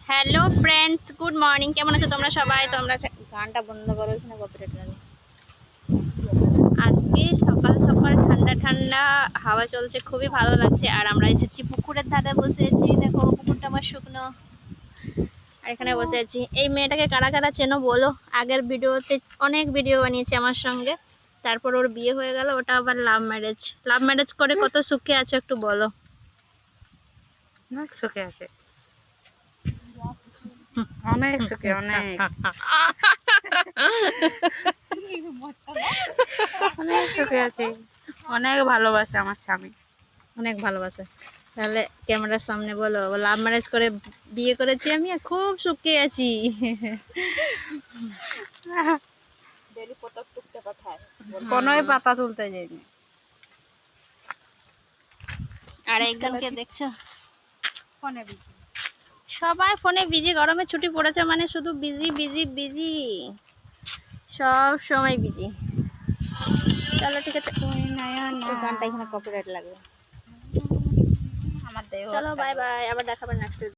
Hello friends, good morning. কেমন আছো তোমরা সবাই? তোমরা গানটা বন্ধ করো, এখানে কপিরাইট লাগে। আজকে সকাল সকাল ঠান্ডা ঠান্ডা হাওয়া চলছে, খুবই ভালো লাগছে। আর আমরা এসেছি পুকুরের ধারে, বসে আছি। দেখো পুকুরটা আমার শুকনো, আর এখানে বসে আছি। এই মেয়েটাকে কারা কারা চেনো বলো? আগের ভিডিওতে অনেক ভিডিও বানিয়েছে আমার সঙ্গে, তারপর ওর বিয়ে হয়ে গেল। ওটা আবার লাভ ম্যারেজ। লাভ ম্যারেজ করে কত সুখে আছো একটু বলো। অনেক সুখে আছে, অনেক সুখে, অনেক অনেক সুখে আছে, অনেক ভালোবাসে আমার স্বামী, অনেক ভালোবাসে। তাহলে ক্যামেরার সামনে বলো, লাভ ম্যারেজ করে বিয়ে করেছি আমি, আর খুব সুখে আছি। কোনোই পাতা তুলতে যায়নি। আর একজনকে দেখছো, ফোনে বিজি, সবাই ফোনে বিজি। গরমে ছুটি পড়েছে মানে শুধু বিজি বিজি বিজি, সব সময় বিজি। চলো ঠিক আছে, এই গানটা এখানে কপিরাইট লাগবে। আমার দেহ চলো বাই বাই, আবার দেখাবেন নেক্সট।